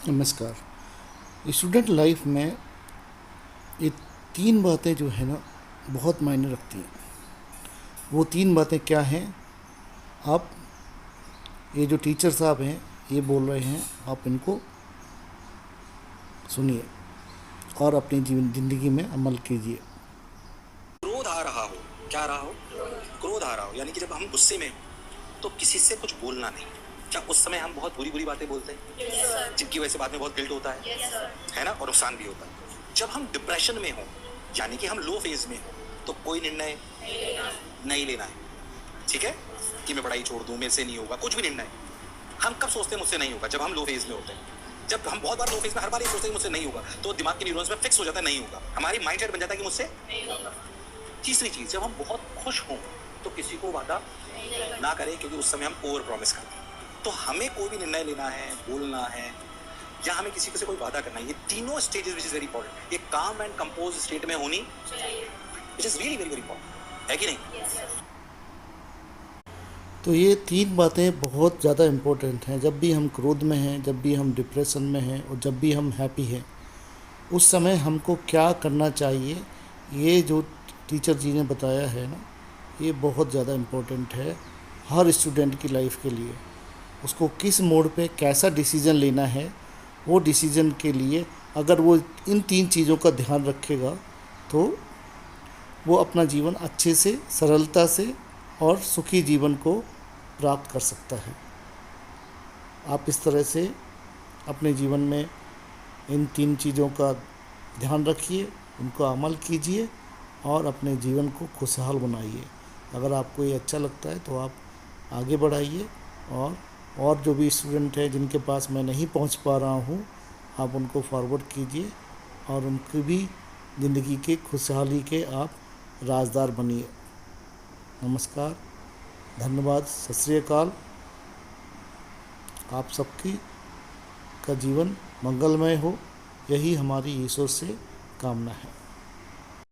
नमस्कार। Student life में ये तीन बातें जो है ना बहुत मायने रखती हैं। वो तीन बातें क्या हैं? आप ये जो टीचर साहब हैं ये बोल रहे हैं, आप इनको सुनिए और अपनी जीवन ज़िंदगी में अमल कीजिए। क्रोध आ रहा हो, क्या आ रहा हो, क्रोध आ रहा हो, यानी कि जब हम गुस्से में हो तो किसी से कुछ बोलना नहीं। क्या उस समय हम बहुत बुरी बुरी बातें बोलते हैं जिनकी वजह से बाद में बहुत गिल्ट होता है ना, और नुकसान भी होता है। जब हम डिप्रेशन में हो, यानी कि हम लो फेज में हो, तो कोई निर्णय नहीं लेना है। ठीक है कि मैं पढ़ाई छोड़ दूं, मेरे से नहीं होगा, कुछ भी निर्णय हम कब सोचते हैं मुझसे नहीं होगा? जब हम लो फेज में होते हैं। जब हम बहुत बार लो फेज में हर बार ये सोचते हैं मुझसे नहीं होगा, तो दिमाग के न्यूरॉन्स में फिक्स हो जाता है नहीं होगा, हमारी माइंडसेट बन जाता है कि मुझसे। तीसरी चीज, जब हम बहुत खुश हों तो किसी को वादा ना करें, क्योंकि उस समय हम ओवर प्रॉमिस करते हैं। तो हमें कोई भी निर्णय लेना है, बोलना है, या हमें किसी से कोई वादा करना है, ये तीनों stages which is very important, ये काम एंड कंपोज स्टेट में होनी which is really very very important, है कि नहीं? तो ये तीन बातें बहुत ज़्यादा इम्पोर्टेंट हैं। जब भी हम क्रोध में हैं, जब भी हम डिप्रेशन में हैं और जब भी हम हैप्पी हैं, उस समय हमको क्या करना चाहिए, ये जो टीचर जी ने बताया है ना, ये बहुत ज़्यादा इम्पोर्टेंट है हर स्टूडेंट की लाइफ के लिए। उसको किस मोड़ पे कैसा डिसीज़न लेना है, वो डिसीज़न के लिए अगर वो इन तीन चीज़ों का ध्यान रखेगा तो वो अपना जीवन अच्छे से, सरलता से और सुखी जीवन को प्राप्त कर सकता है। आप इस तरह से अपने जीवन में इन तीन चीज़ों का ध्यान रखिए, उनको अमल कीजिए और अपने जीवन को खुशहाल बनाइए। अगर आपको ये अच्छा लगता है तो आप आगे बढ़ाइए, और जो भी स्टूडेंट हैं जिनके पास मैं नहीं पहुंच पा रहा हूं, आप उनको फॉरवर्ड कीजिए और उनकी भी ज़िंदगी के खुशहाली के आप राजदार बनिए। नमस्कार, धन्यवाद, सत श्री अकाल। आप सबकी का जीवन मंगलमय हो, यही हमारी ईश्वर से कामना है।